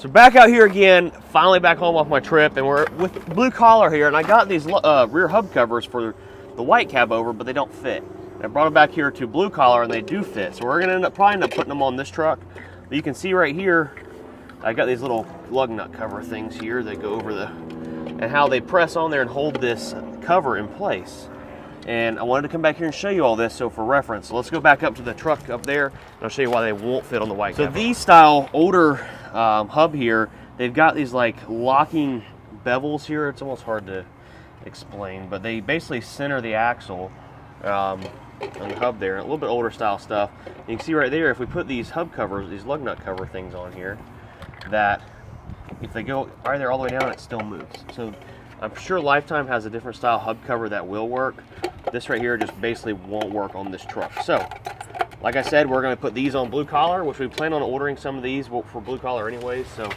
So back out here again, finally back home off my trip, and we're with Blue Collar here, and I got these rear hub covers for the white Cabover, but they don't fit. And I brought them back here to Blue Collar, and they do fit. So we're gonna probably end up putting them on this truck. But you can see right here, I got these little lug nut cover things here that go over and how they press on there and hold this cover in place. And I wanted to come back here and show you all this, so for reference. So let's go back up to the truck up there, and I'll show you why they won't fit on the white Cabover. So these style older hub here, they've got these like locking bevels here. It's almost hard to explain, but they basically center the axle on the hub there. A little bit older style stuff. And you can see right there, if we put these hub covers, these lug nut cover things on here, that if they go right there all the way down, it still moves. So I'm sure Lifetime has a different style hub cover that will work. This right here just basically won't work on this truck. So, like I said, we're going to put these on Blue Collar, which we plan on ordering some of these for Blue Collar anyways. So,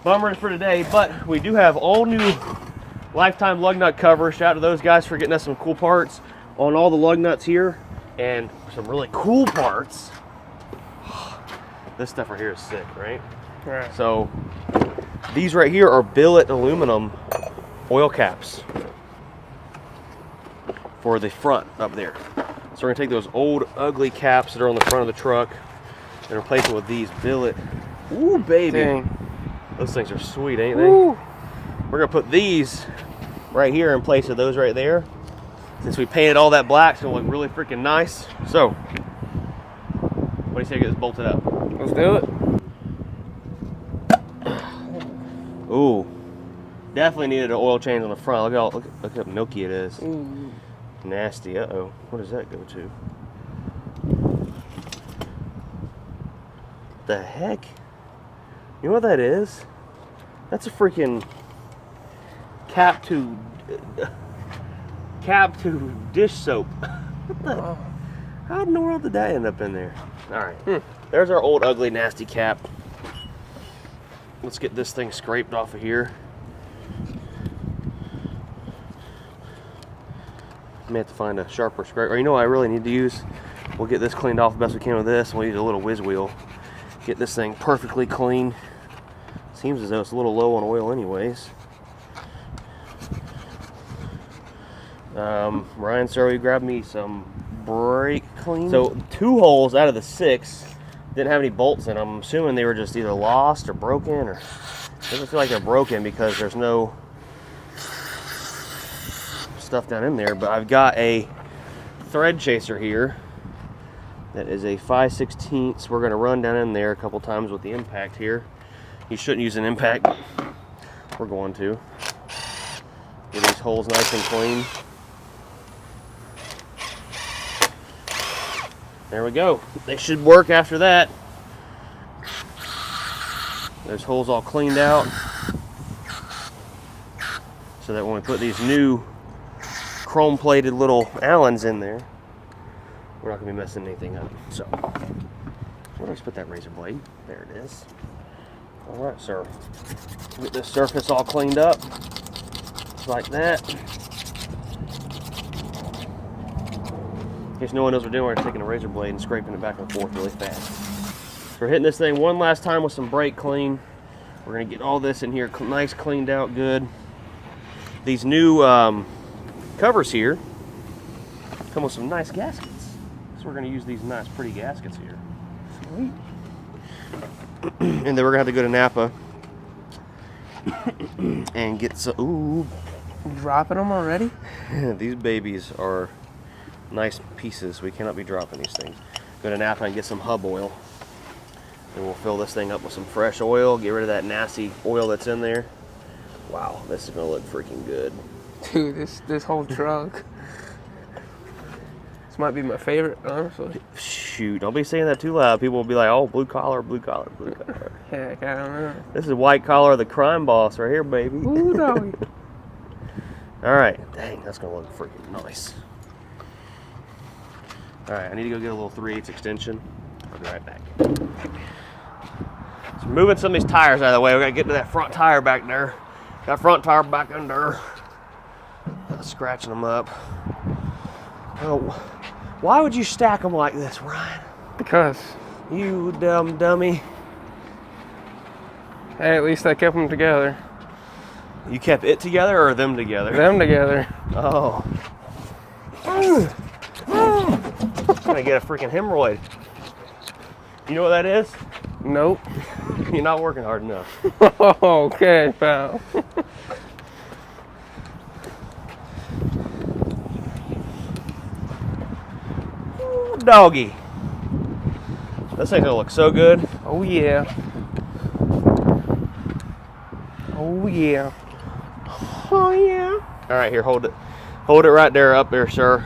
bummer for today, but we do have all new Lifetime lug nut covers. Shout out to those guys for getting us some cool parts on all the lug nuts here, and some really cool parts. This stuff right here is sick, right? Right. So, these right here are billet aluminum oil caps for the front up there. So we're gonna take those old ugly caps that are on the front of the truck and replace them with these billet. Ooh, baby. Dang. Those things are sweet, ain't Ooh. they? We're gonna put these right here in place of those right there. Since we painted all that black, it's gonna look really freaking nice. So, what do you say I get this bolted up? Let's do it. Ooh, definitely needed an oil change on the front. Look how milky it is. Ooh. Nasty. Uh-oh. What does that go to? The heck? You know what that is? That's a freaking cap to dish soap. What the? Oh. How in the world did that end up in there? All right. There's our old ugly nasty cap. Let's get this thing scraped off of here. I may have to find a sharper scraper. Or you know what I really need to use? We'll get this cleaned off the best we can with this. We'll use a little whiz wheel. Get this thing perfectly clean. Seems as though it's a little low on oil anyways. Ryan, sir, you grab me some brake clean. So 2 holes out of the 6 didn't have any bolts in them. I'm assuming they were just either lost or broken, or it doesn't feel like they're broken because there's no stuff down in there. But I've got a thread chaser here that is a 5/16. We're going to run down in there a couple times with the impact here. You shouldn't use an impact, but we're going to. Get these holes nice and clean. There we go. They should work after that. Those holes all cleaned out, so that when we put these new chrome plated little Allens in there, we're not going to be messing anything up. So, where do I put that razor blade? There it is. All right, sir. Get this surface all cleaned up, just like that. In case no one knows what we're doing, we're taking a razor blade and scraping it back and forth really fast. So we're hitting this thing one last time with some brake clean. We're going to get all this in here nice, cleaned out, good. These new covers here come with some nice gaskets. So we're going to use these nice, pretty gaskets here. Sweet. And then we're going to have to go to Napa and get some. Ooh. Dropping them already? These babies are nice pieces. We cannot be dropping these things. Go to Napa and get some hub oil, and we'll fill this thing up with some fresh oil, get rid of that nasty oil that's in there. Wow, this is gonna look freaking good. Dude, this whole truck. This might be my favorite, honestly. Shoot, don't be saying that too loud. People will be like, oh, blue collar, blue collar, blue collar. Heck, I don't know. This is white collar, the crime boss right here, baby. Ooh, doggy. All right, dang, that's gonna look freaking nice. All right, I need to go get a little 3/8 extension. I'll be right back. So moving some of these tires out of the way. We gotta get to that front tire back there. That front tire back under. Scratching them up. Oh, why would you stack them like this, Ryan? Because. You dumb dummy. Hey, at least I kept them together. You kept it together or them together? Them together. Oh. I'm gonna get a freaking hemorrhoid. You know what that is? Nope. You're not working hard enough. Okay, pal. Ooh, doggy. This thing's gonna look so good. Oh yeah. Oh yeah. Oh yeah. All right, here, hold it. Hold it right there, up there, sir.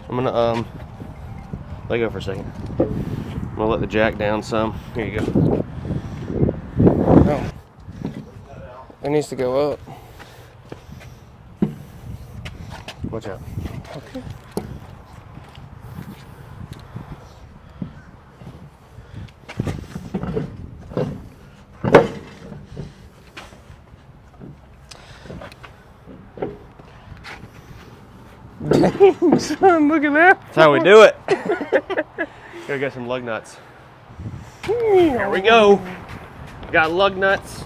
I'm gonna let go for a second. I'm gonna let the jack down some. Here you go. Oh. It needs to go up. Watch out. Okay. Dang, son, look at that. That's how we do it. Gotta get some lug nuts. Here we go. Got lug nuts.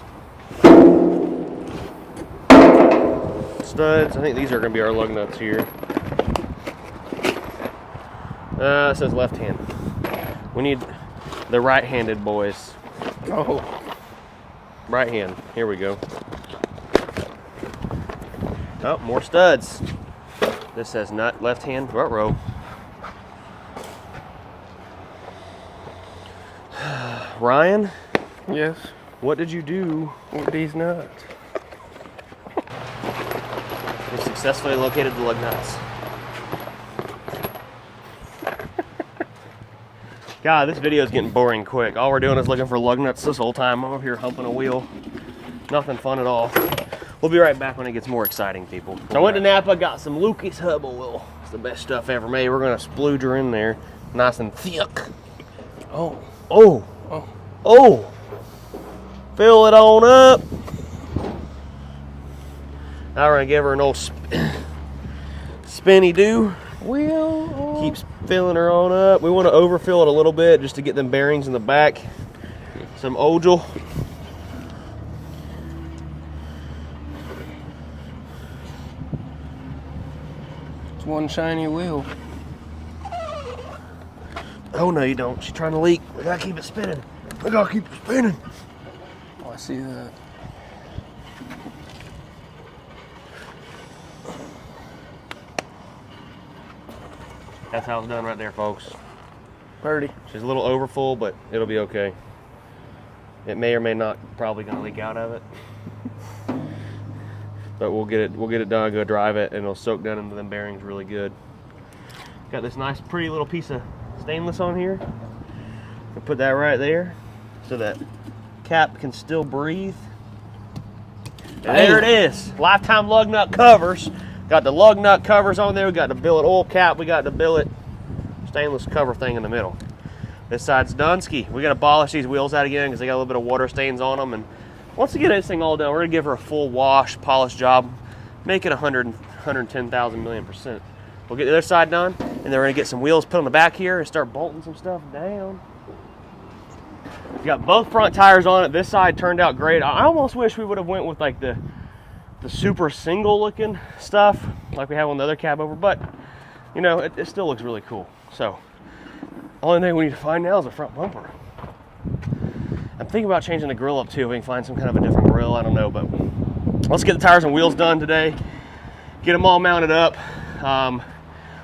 Studs. I think these are gonna be our lug nuts here. It says left hand. We need the right-handed boys. Oh. Right hand. Here we go. Oh, more studs. This says nut, left hand, front row. Ryan, Yes. what did you do? With these nuts. We successfully located the lug nuts. God, this video is getting boring quick. All we're doing is looking for lug nuts this whole time. I'm over here humping a wheel. Nothing fun at all. We'll be right back when it gets more exciting, people. So I went to Napa, got some Lucas hub oil. It's the best stuff ever made. We're gonna splooge her in there, nice and thick. Oh. Oh, Oh. oh! Fill it on up. Now we're gonna give her an old spinny do. Wheel. Keeps filling her on up. We want to overfill it a little bit just to get them bearings in the back. Some oil. It's one shiny wheel. Oh no, you don't. She's trying to leak. We gotta keep it spinning. We gotta keep it spinning. Oh, I see that. That's how it's done right there, folks. Birdie. She's a little overfull, but it'll be okay. It may or may not probably gonna leak out of it. But we'll get it done, go drive it, and it'll soak down into them bearings really good. Got this nice pretty little piece of stainless on here. I'll put that right there so that cap can still breathe. And there it is. Lifetime lug nut covers. Got the lug nut covers on there. We got the billet oil cap. We got the billet stainless cover thing in the middle. This side's done. Ski. We got to polish these wheels out again because they got a little bit of water stains on them. And once we get this thing all done, we're going to give her a full wash, polish job, make it 110,000 million %. We'll get the other side done, and then we're going to get some wheels put on the back here and start bolting some stuff down. We got both front tires on it. This side turned out great. I almost wish we would have went with like the super single looking stuff like we have on the other Cabover, but you know, it still looks really cool. So only thing we need to find now is a front bumper. I'm thinking about changing the grill up too. If we can find some kind of a different grill, I don't know, but let's get the tires and wheels done today, get them all mounted up.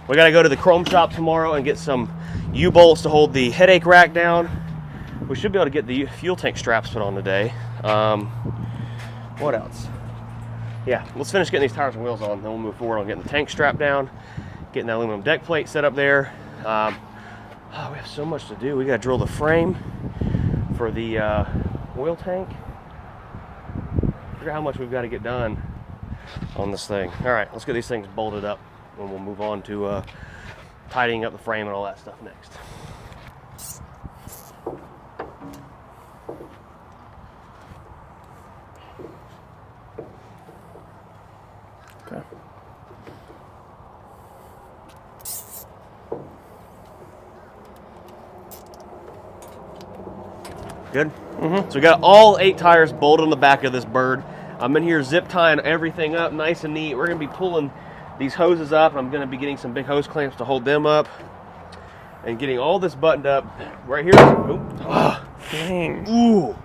We got to go to the chrome shop tomorrow and get some U-bolts to hold the headache rack down. We should be able to get the fuel tank straps put on today. What else? Yeah, let's finish getting these tires and wheels on, then we'll move forward on getting the tank strap down, getting that aluminum deck plate set up there. We have so much to do. We got to drill the frame for the oil tank. Figure how much we've got to get done on this thing. All right, let's get these things bolted up, and we'll move on to tidying up the frame and all that stuff next. Okay. Good? So we got all 8 tires bolted on the back of this bird. I'm in here zip tying everything up nice and neat. We're gonna be pulling these hoses up. I'm gonna be getting some big hose clamps to hold them up and getting all this buttoned up right here. Oh, Dang. ooh,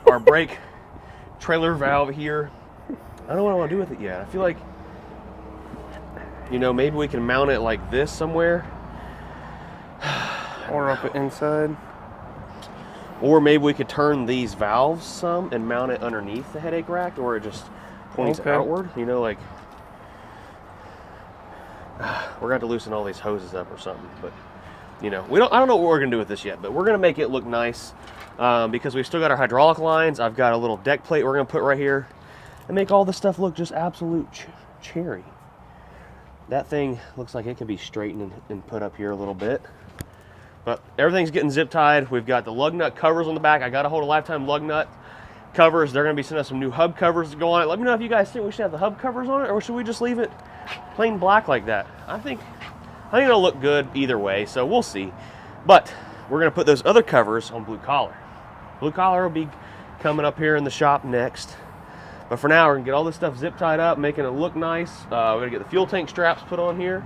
our brake trailer valve here. I don't know what I want to do with it yet. I feel like, you know, maybe we can mount it like this somewhere. Or up inside. Or maybe we could turn these valves some and mount it underneath the headache rack, or it just points outward. You know, like we're going to loosen all these hoses up or something. But you know, I don't know what we're going to do with this yet. But we're going to make it look nice because we've still got our hydraulic lines. I've got a little deck plate we're going to put right here and make all this stuff look just absolute cherry. That thing looks like it could be straightened and put up here a little bit. But everything's getting zip tied. We've got the lug nut covers on the back. I got a hold of Lifetime lug nut covers. They're going to be sending us some new hub covers to go on it. Let me know if you guys think we should have the hub covers on it, or should we just leave it plain black like that? I think it'll look good either way, so we'll see. But we're going to put those other covers on Blue Collar. Blue Collar will be coming up here in the shop next. But for now, we're going to get all this stuff zip tied up, making it look nice. We're going to get the fuel tank straps put on here.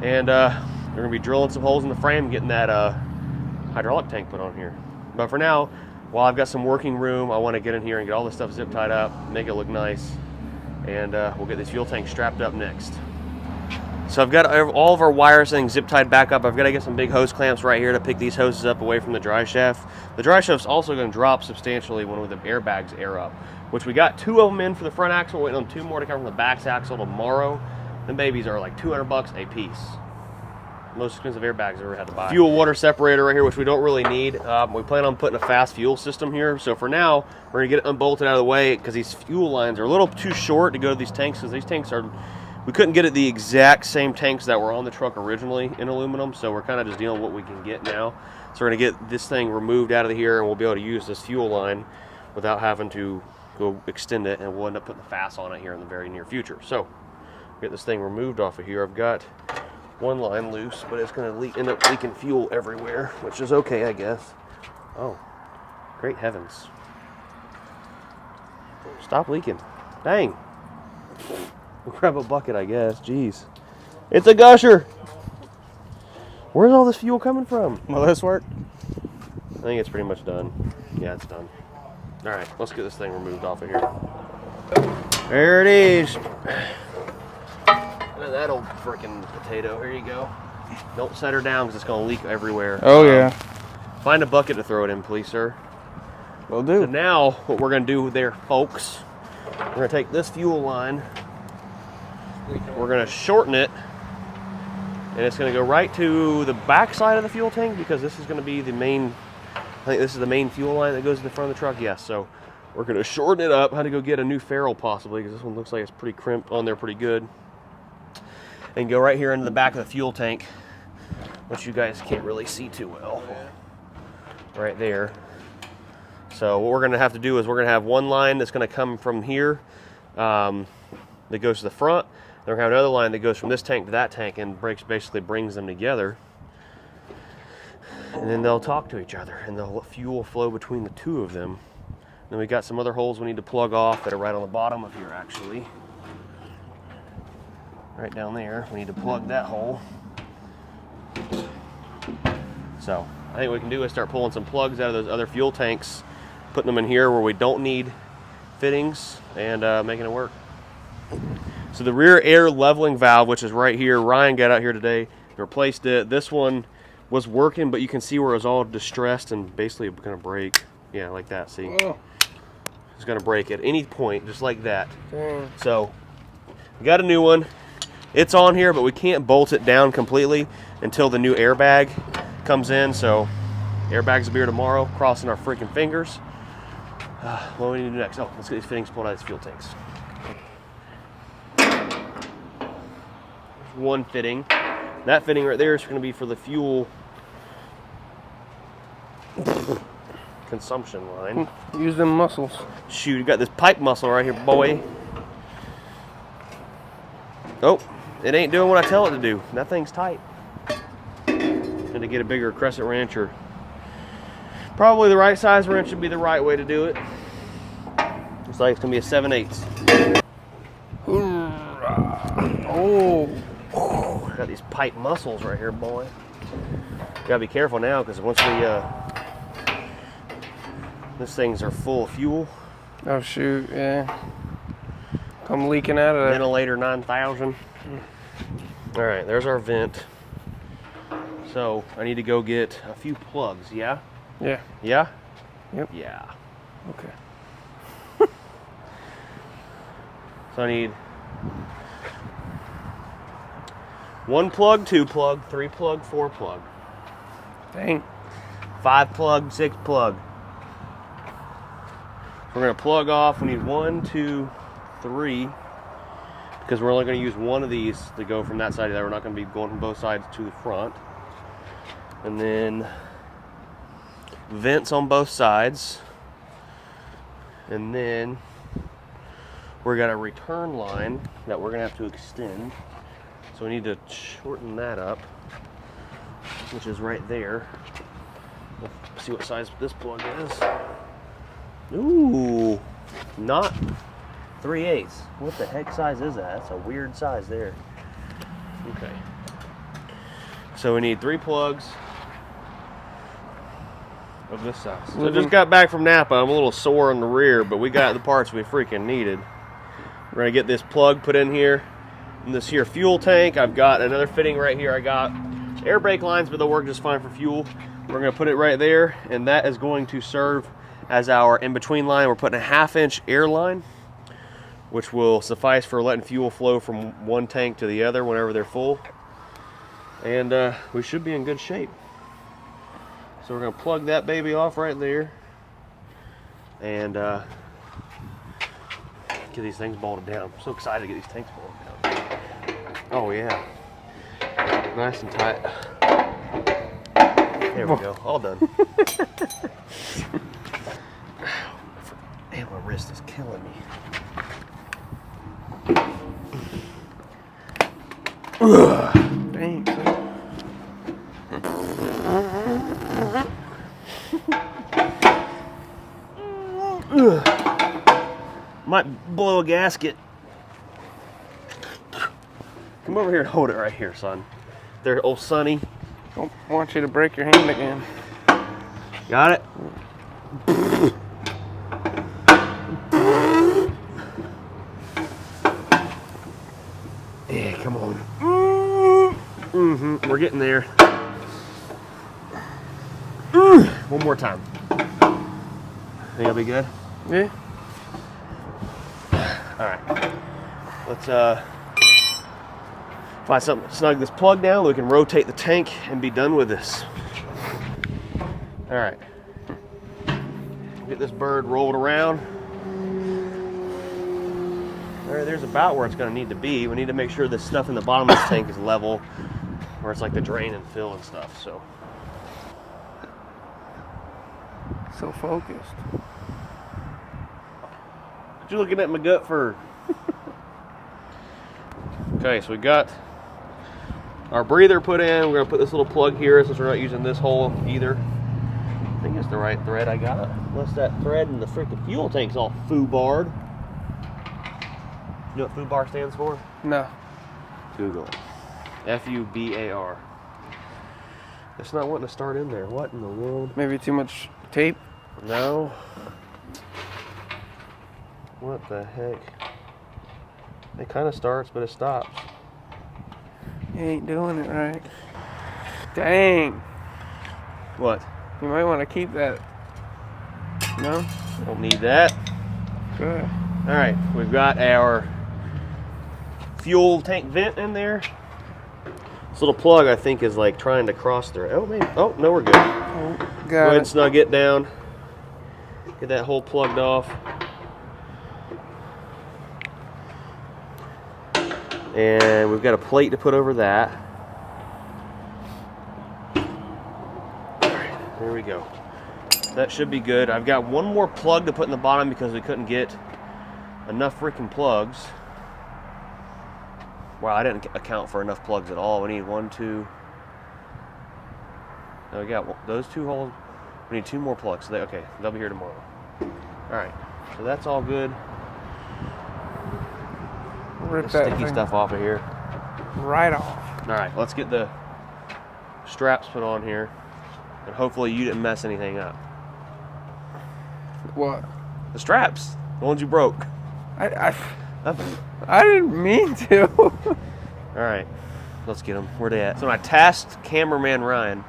And we're going to be drilling some holes in the frame, getting that hydraulic tank put on here. But for now, while I've got some working room, I want to get in here and get all this stuff zip tied up, make it look nice, and we'll get this fuel tank strapped up next. So I've got all of our wires things zip tied back up. I've got to get some big hose clamps right here to pick these hoses up away from the dry shaft. The dry shaft's also going to drop substantially when the airbags air up, which we got 2 of them in for the front axle. We're waiting on 2 more to come from the back axle tomorrow. Them babies are like $200 a piece. Most expensive airbags I've ever had to buy. Fuel water separator right here, which we don't really need. We plan on putting a fast fuel system here. So for now, we're gonna get it unbolted out of the way because these fuel lines are a little too short to go to these tanks, because these tanks are, we couldn't get it the exact same tanks that were on the truck originally in aluminum. So we're kind of just dealing with what we can get now. So we're gonna get this thing removed out of here, and we'll be able to use this fuel line without having to go extend it, and we'll end up putting the FAS on it here in the very near future. So get this thing removed off of here. I've got 1 line loose, but it's going to end up leaking fuel everywhere, which is okay, I guess. Oh, great heavens. Stop leaking. Dang. We'll grab a bucket, I guess. Jeez. It's a gusher. Where's all this fuel coming from? Will this work? I think it's pretty much done. Yeah, it's done. All right, let's get this thing removed off of here. There it is. That old freaking potato. Here you go. Don't set her down because it's going to leak everywhere. Oh, yeah. Find a bucket to throw it in, please, sir. Will do. So now, what we're going to do there, folks, we're going to take this fuel line, we're going to shorten it, and it's going to go right to the back side of the fuel tank, because this is going to be the main, I think this is the main fuel line that goes in the front of the truck. Yes, so we're going to shorten it up. I had to go get a new ferrule possibly, because this one looks like it's pretty crimped on there pretty good. And go right here into the back of the fuel tank, which you guys can't really see too well. Right there. So what we're going to have to do is we're going to have 1 line that's going to come from here that goes to the front. Then we're going to have another line that goes from this tank to that tank and basically brings them together. And then they'll talk to each other, and the fuel will flow between the 2 of them. Then we got some other holes we need to plug off that are right on the bottom of here, actually. Right down there, we need to plug that hole. So I think what we can do is start pulling some plugs out of those other fuel tanks, putting them in here where we don't need fittings, and making it work. So the rear air leveling valve, which is right here, Ryan got out here today, replaced it. This one was working, but you can see where it was all distressed and basically gonna break. Yeah, like that, see? Oh. It's gonna break at any point, just like that. Dang. So we got a new one. It's on here, but we can't bolt it down completely until the new airbag comes in. So airbags will be here tomorrow, crossing our freaking fingers. What do we need to do next? Oh, let's get these fittings pulled out of these fuel tanks. There's 1 fitting. That fitting right there is going to be for the fuel consumption line. Use them muscles. Shoot, you got this pipe muscle right here, boy. Oh, it ain't doing what I tell it to do. That thing's tight. Need to get a bigger crescent wrench or Probably the right size wrench would be the right way to do it. Looks like it's gonna be a 7/8. Oh. Got these pipe muscles right here, boy. Gotta be careful now, because once we these things are full of fuel. Oh shoot, yeah. Come leaking out of there. Ventilator 9000. All right, there's our vent. So I need to go get a few plugs. Yeah. Yeah. Yeah. Yep. Yeah. Okay. So I need 1 plug, 2 plug, 3 plug, 4 plug, Dang. 5 plug, 6 plug. We're gonna plug off. We need 1, 2, 3, because we're only gonna use one of these to go from that side to that. We're not gonna be going from both sides to the front. And then vents on both sides. And then we got a return line that we're gonna have to extend. So we need to shorten that up, which is right there. Let's see what size this plug is. Ooh, not 3/8. What the heck size is that? That's a weird size there. Okay. So we need 3 plugs of this size. So I just got back from Napa. I'm a little sore on the rear, but we got the parts we freaking needed. We're gonna get this plug put in here. In this here fuel tank, I've got another fitting right here. I got air brake lines, but they'll work just fine for fuel. We're gonna put it right there, and that is going to serve as our in-between line. We're putting a 1/2-inch air line, which will suffice for letting fuel flow from one tank to the other whenever they're full. And we should be in good shape. So we're gonna plug that baby off right there, and get these things bolted down. I'm so excited to get these tanks bolted down. Oh yeah, nice and tight. There we go, all done. Man, my wrist is killing me. Dang. Might blow a gasket. Come over here and hold it right here, son. There, old Sonny. Don't want you to break your hand again. Got it? Yeah, come on. We're getting there. One more time. Think that'll be good? Yeah. All right. Let's find something to snug this plug down. We can rotate the tank and be done with this. All right. Get this bird rolled around. All right, there's about where it's going to need to be. We need to make sure the stuff in the bottom of this tank is level, where it's like the drain and fill and stuff. So focused. what you looking at my gut for? Okay, so we got our breather put in. We're gonna put this little plug here since we're not using this hole either. I think it's the right thread I got. Unless that thread in the freaking fuel tank's all foobarred. You know what foobar stands for? No. Google it. F-U-B-A-R. It's not wanting to start in there. What in the world? Maybe too much tape. No. What the heck? It kind of starts, but it stops. You ain't doing it right. Dang. What? You might want to keep that. No? Don't need that. Good. All right, we've got our fuel tank vent in there. This little plug, I think, is like trying to cross through. Oh, maybe. Oh, no, we're good. Oh, Go ahead and snug it down. Get that hole plugged off. And we've got a plate to put over that. All right, there we go. That should be good. I've got one more plug to put in the bottom because we couldn't get enough freaking plugs. Wow, I didn't account for enough plugs at all. We need 1, 2. Oh, we got those 2 holes. We need 2 more plugs. So okay, they'll be here tomorrow. All right, so that's all good. Rip The that sticky thing stuff off of here. right off. All right, let's get the straps put on here, and hopefully you didn't mess anything up. What? The straps, the ones you broke. I didn't mean to. All right, let's get them. Where they at? So I tasked cameraman Ryan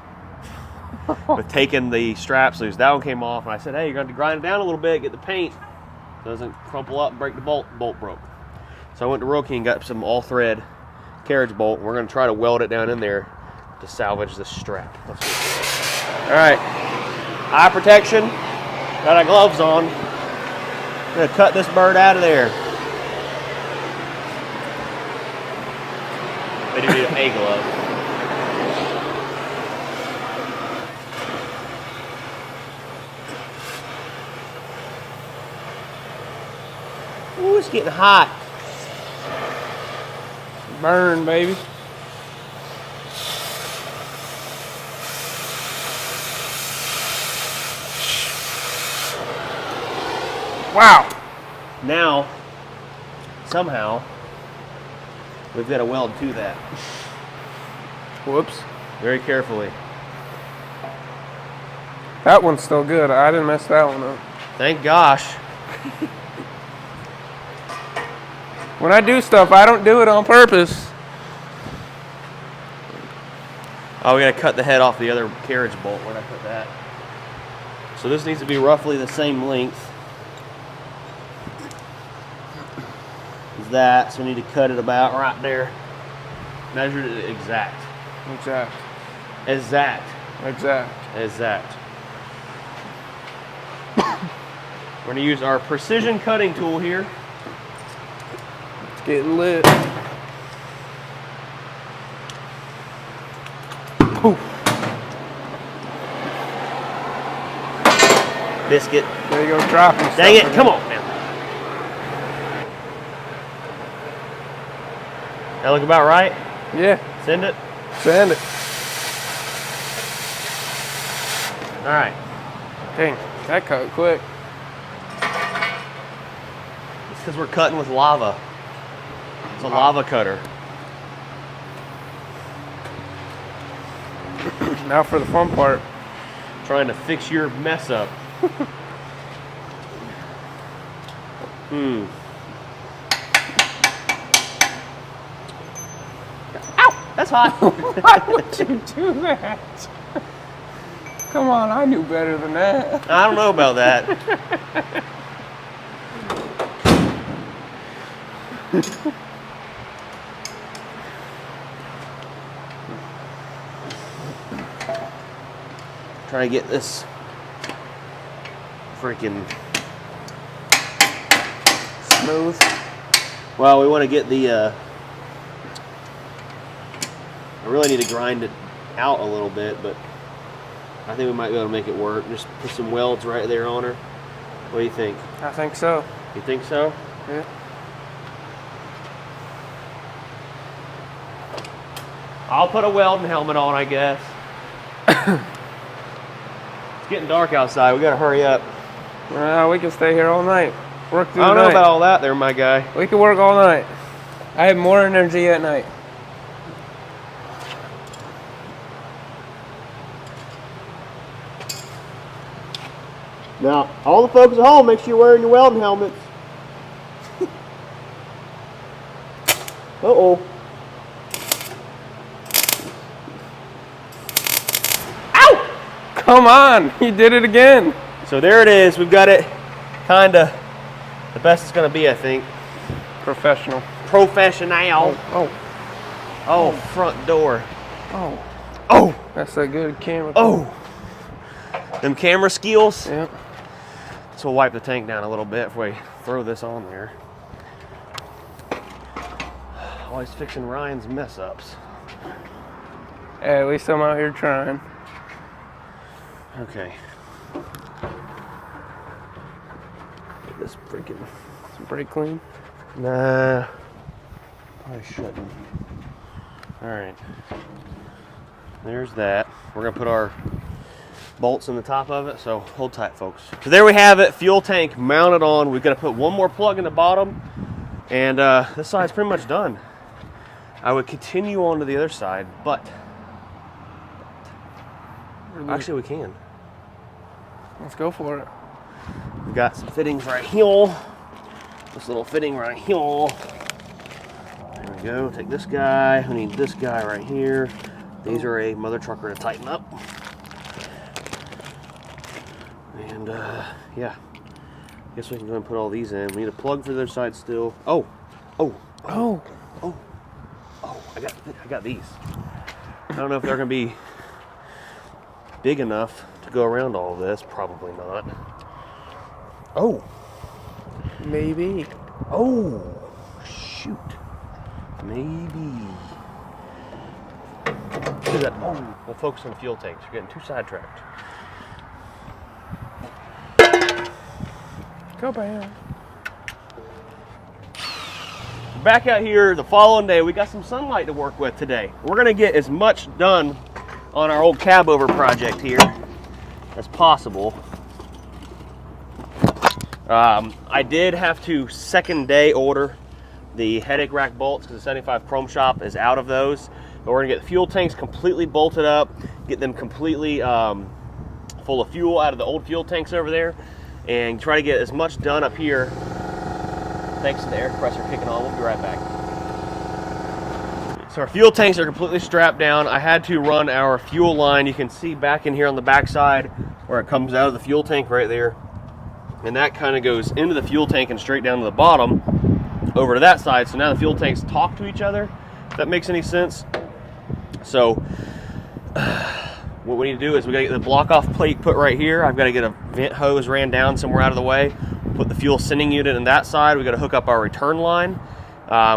with taking the straps loose. That one came off, and I said, hey, you're going to grind it down a little bit, get the paint. Doesn't crumple up and break the bolt. Bolt broke. So I went to Roki and got some all-thread carriage bolt. We're going to try to weld it down in there to salvage this strap. Let's do it. All right, eye protection. Got our gloves on. I'm going to cut this bird out of there. They do need a glove. Ooh, it's getting hot. Burn, baby. Wow. Now, somehow, we've got to weld to that. Whoops. Very carefully. That one's still good. I didn't mess that one up. Thank gosh. When I do stuff, I don't do it on purpose. Oh, we got to cut the head off the other carriage bolt. Where'd I put that? So this needs to be roughly the same length as that. So we need to cut it about right there. Measured it exact. Exact. Exact. Exact. Exact. We're going to use our precision cutting tool here. It's getting lit. Ooh. Biscuit. There you go, dropping stuff. Dang it, come on, man. That look about right? Yeah. Send it. Sand it. All right. Dang, that cut quick. It's because we're cutting with lava. It's a lava cutter. Now for the fun part. Trying to fix your mess up. Ow! That's hot. Why would you do that? Come on, I knew better than that. I don't know about that. Trying to get this freaking Smooth. well, we want to get the I really need to grind it out a little bit, but I think we might be able to make it work. Just put some welds right there on her. What do you think? I think so. You think so? Yeah. I'll put a welding helmet on, I guess. It's getting dark outside. We gotta hurry up. Well, we can stay here all night. Work through I don't the know night. about all that there, my guy. We can work all night. I have more energy at night. Now, all the folks at home, make sure you're wearing your welding helmets. Uh-oh. Ow! Come on, you did it again. So there it is. We've got it kinda the best it's gonna be, I think. Professional. Professional. Oh, front door. Oh. Oh! That's a good camera. Oh! Them camera skills. Yep. So we'll wipe the tank down a little bit if we throw this on there. Always fixing Ryan's mess ups. Hey, at least I'm out here trying. Okay. Get this freaking. Some brake clean. Nah. Probably shouldn't. Alright. There's that. We're gonna put our bolts in the top of it, so hold tight, folks. So there we have it, fuel tank mounted on. We've got to put one more plug in the bottom, and this side's pretty much done. I would continue on to the other side, but actually we can. Let's go for it. We've got some fittings right here. This little fitting right here. There we go. Take this guy. We need this guy right here. These are a mother trucker to tighten up. And yeah, I guess we can go and put all these in. We need a plug for the other side still. Oh, I got these. I don't know if they're gonna be big enough to go around all of this. Probably not. Oh, maybe. Oh, shoot. Maybe. Look at that. Oh, we'll focus on the fuel tanks. We're getting too sidetracked. Go bam. Back out here the following day, we got some sunlight to work with today. We're gonna get as much done on our old Cabover project here as possible. I did have to second day order the headache rack bolts because the 75 Chrome Shop is out of those. But we're gonna get the fuel tanks completely bolted up, get them completely full of fuel out of the old fuel tanks over there, and try to get as much done up here. Thanks to the air compressor kicking on. We'll be right back. So our fuel tanks are completely strapped down. I had to run our fuel line. You can see back in here on the back side where it comes out of the fuel tank right there. And that kind of goes into the fuel tank and straight down to the bottom over to that side. So now the fuel tanks talk to each other, if that makes any sense. So what we need to do is we gotta get the block off plate put right here. I've got to get a vent hose ran down somewhere out of the way. Put the fuel sending unit in that side. We got to hook up our return line.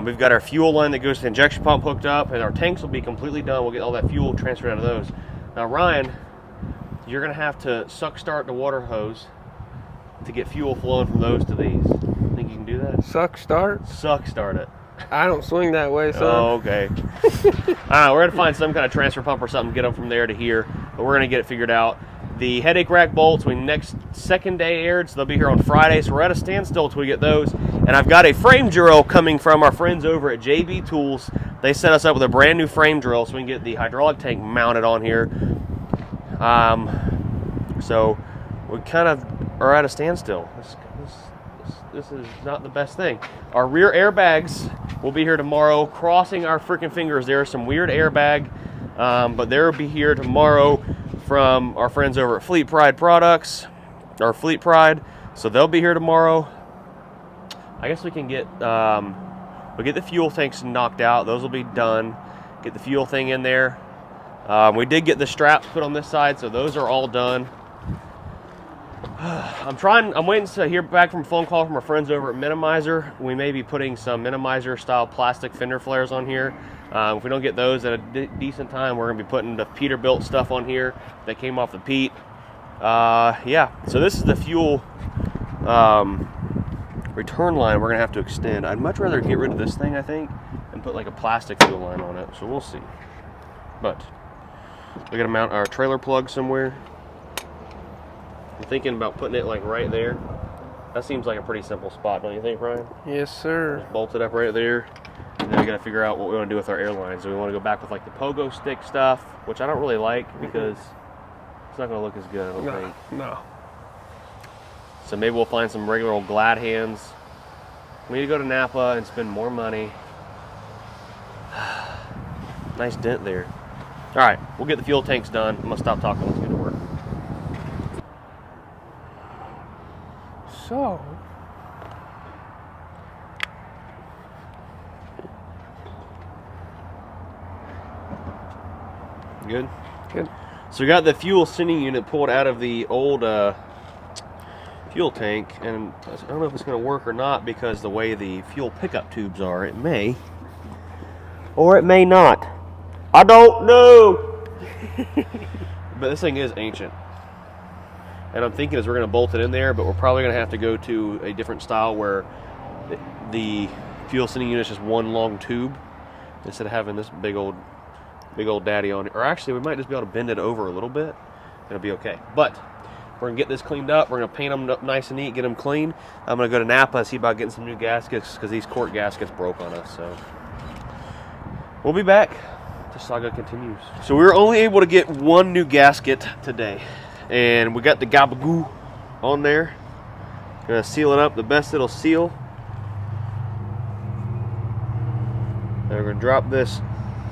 We've got our fuel line that goes to the injection pump hooked up, and our tanks will be completely done. We'll get all that fuel transferred out of those. Now, Ryan, you're gonna have to suck start the water hose to get fuel flowing from those to these. Think you can do that? Suck start? Suck start it. I don't swing that way, son. Oh, okay. I don't know. We're gonna find some kind of transfer pump or something, get them from there to here, but we're gonna get it figured out. The headache rack bolts, we second day aired, so they'll be here on Friday, so we're at a standstill until we get those. And I've got a frame drill coming from our friends over at JB Tools. They set us up with a brand new frame drill so we can get the hydraulic tank mounted on here. So we kind of are at a standstill. This is not the best thing. Our rear airbags will be here tomorrow. Crossing our freaking fingers, there are some weird airbag, but they'll be here tomorrow from our friends over at Fleet Pride Products, or Fleet Pride. So they'll be here tomorrow. I guess we can get we'll get the fuel tanks knocked out. Those will be done. Get the fuel thing in there. We did get the straps put on this side, so those are all done. I'm waiting to hear back from a phone call from our friends over at Minimizer. We may be putting some Minimizer style plastic fender flares on here. If we don't get those at a decent time, we're going to be putting the Peterbilt stuff on here that came off the Pete. Yeah, so this is the fuel return line we're going to have to extend. I'd much rather get rid of this thing, I think, and put like a plastic fuel line on it, so we'll see. But we got to mount our trailer plug somewhere. I'm thinking about putting it like right there. That seems like a pretty simple spot, don't you think, Ryan? Yes, sir. Just bolt it up right there. And then we got to figure out what we want to do with our airlines. Do we want to go back with like the pogo stick stuff, which I don't really like because it's not going to look as good, I don't think. No. So maybe we'll find some regular old Glad hands. We need to go to Napa and spend more money. Nice dent there. All right, we'll get the fuel tanks done. I'm going to stop talking. Let's get to work. So, good? Good. So we got the fuel sending unit pulled out of the old fuel tank, and I don't know if it's going to work or not because the way the fuel pickup tubes are. It may, or it may not. I don't know. But this thing is ancient. And I'm thinking as we're going to bolt it in there, but we're probably going to have to go to a different style where the fuel sending unit is just one long tube instead of having this big old daddy on it. Or actually, we might just be able to bend it over a little bit it'll be okay. But we're gonna get this cleaned up. We're gonna paint them up nice and neat, get them clean. I'm gonna go to Napa and see about getting some new gaskets because these quart gaskets broke on us. So we'll be back. The saga continues. So we were only able to get one new gasket today, and we got the Cabover on there. Gonna seal it up the best it'll seal. And we're gonna drop this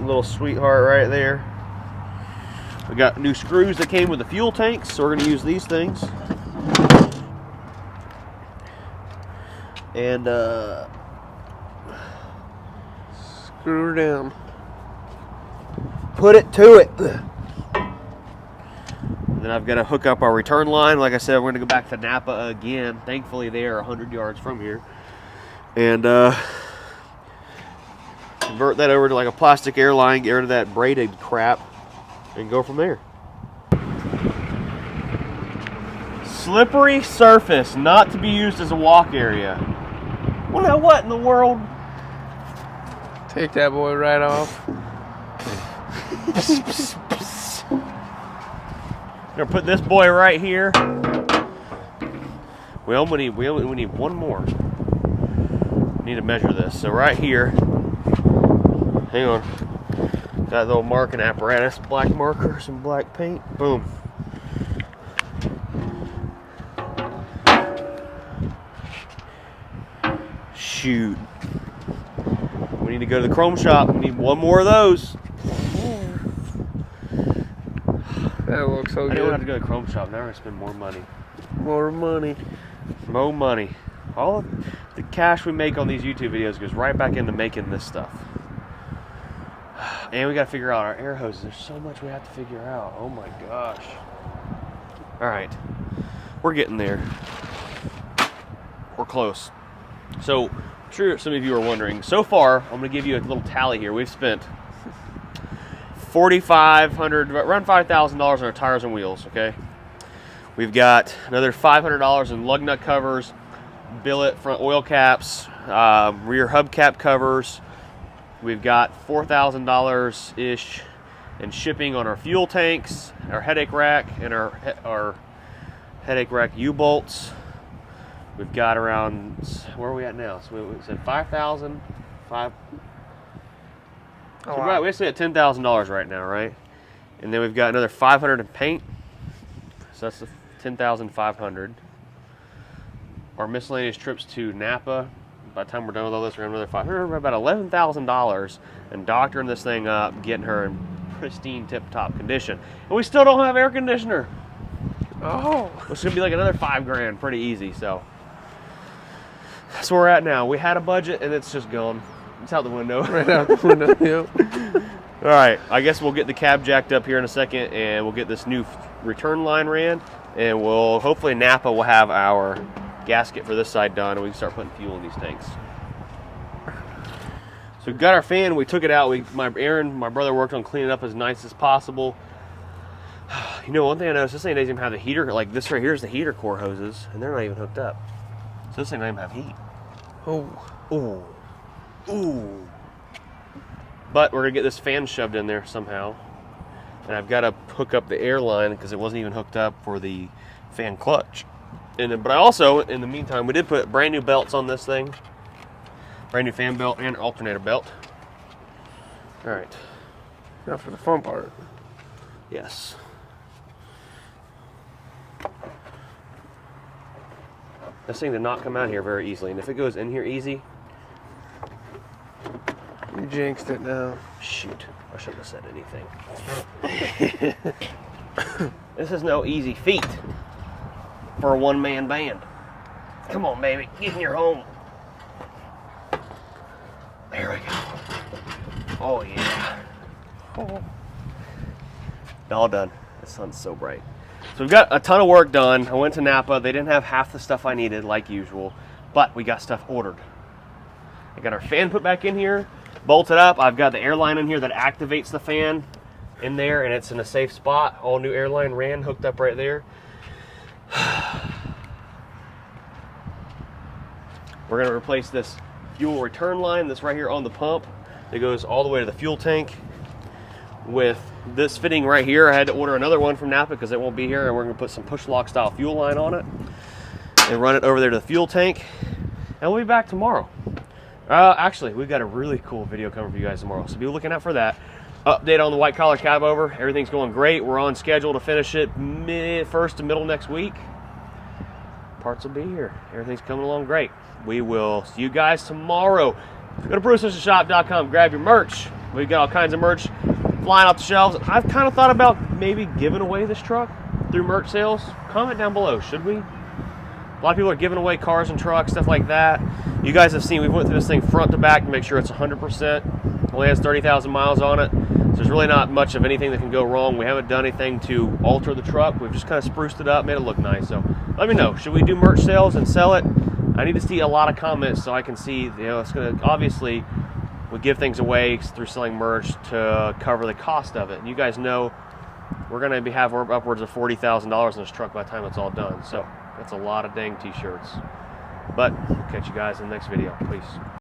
little sweetheart right there. We got new screws that came with the fuel tanks, so we're gonna use these things. And Screw her down. Put it to it. And then I've got to hook up our return line. Like I said, we're going to go back to Napa again. Thankfully, they are 100 yards from here. And convert that over to like a plastic airline, get rid of that braided crap, and go from there. Slippery surface, not to be used as a walk area. Well, now what in the world? Take that boy right off. Gonna put this boy right here. We only need one more. Need to measure this. So right here, hang on. Got a little marking apparatus, black marker, some black paint. Boom. Shoot. We need to go to the chrome shop. We need one more of those. That looks so I good. don't have to go to the chrome shop. Now we're gonna spend more money. More money. More money. All of the cash we make on these YouTube videos goes right back into making this stuff. And we gotta figure out our air hoses. There's so much we have to figure out. Oh my gosh. Alright. We're getting there. We're close. So, I'm sure some of you are wondering. So far, I'm gonna give you a little tally here. We've spent $4,500, around $5,000 on our tires and wheels, okay? We've got another $500 in lug nut covers, billet front oil caps, rear hubcap covers. We've got $4,000-ish in shipping on our fuel tanks, our headache rack, and our headache rack U-bolts. We've got around, where are we at now? So we said 5,000, Oh, so wow. right, we're basically at $10,000 right now, right? And then we've got another $500 in paint. So that's the $10,500. Our miscellaneous trips to Napa. By the time we're done with all this, we're gonna have another $500. We're about $11,000 in doctoring this thing up, getting her in pristine, tip-top condition. And we still don't have air conditioner. Oh. It's gonna be like another $5,000, pretty easy. So that's where we're at now. We had a budget, and it's just gone. It's out the window. Right out the window, yep. All right, I guess we'll get the cab jacked up here in a second, and we'll get this new return line ran, and we'll hopefully Napa will have our gasket for this side done, and we can start putting fuel in these tanks. So we got our fan. We took it out. Aaron, my brother, worked on cleaning it up as nice as possible. You know, one thing I noticed, this thing doesn't even have the heater. Like this right here is the heater core hoses, and they're not even hooked up. So this thing doesn't even have heat. Oh. Ooh. Ooh. But we're gonna get this fan shoved in there somehow. And I've got to hook up the air line because it wasn't even hooked up for the fan clutch. But I also, in the meantime, we did put brand new belts on this thing. Brand new fan belt and alternator belt. All right. Now for the fun part. Yes. This thing did not come out here very easily. And if it goes in here easy, You jinxed it now. shoot, I shouldn't have said anything. This is no easy feat for a one-man band. Come on, baby, get in your home. There we go. Oh, yeah. Oh. All done. The sun's so bright. So we've got a ton of work done. I went to Napa. They didn't have half the stuff I needed, like usual, but we got stuff ordered. I got our fan put back in here, bolted up. I've got the airline in here that activates the fan in there, and it's in a safe spot. All new airline ran hooked up right there. We're going to replace this fuel return line that's right here on the pump that goes all the way to the fuel tank with this fitting right here, I had to order another one from Napa because it won't be here, and we're gonna put some push lock style fuel line on it and run it over there to the fuel tank, and we'll be back tomorrow. Actually, we've got a really cool video coming for you guys tomorrow, so be looking out for that. Update on the white collar Cabover. Everything's going great. We're on schedule to finish it first to middle next week. Parts will be here. Everything's coming along great. We will see you guys tomorrow. Go to BruceFisherShop.com, grab your merch. We've got all kinds of merch flying off the shelves. I've kind of thought about maybe giving away this truck through merch sales. Comment down below, should we? A lot of people are giving away cars and trucks, stuff like that. You guys have seen, we went through this thing front to back to make sure it's 100%. Only has 30,000 miles on it. So there's really not much of anything that can go wrong. We haven't done anything to alter the truck. We've just kind of spruced it up, made it look nice. So let me know, should we do merch sales and sell it? I need to see a lot of comments so I can see, it's going to, obviously, we give things away through selling merch to cover the cost of it. And you guys know we're going to have upwards of $40,000 in this truck by the time it's all done. So that's a lot of dang t-shirts. But we'll catch you guys in the next video. Peace.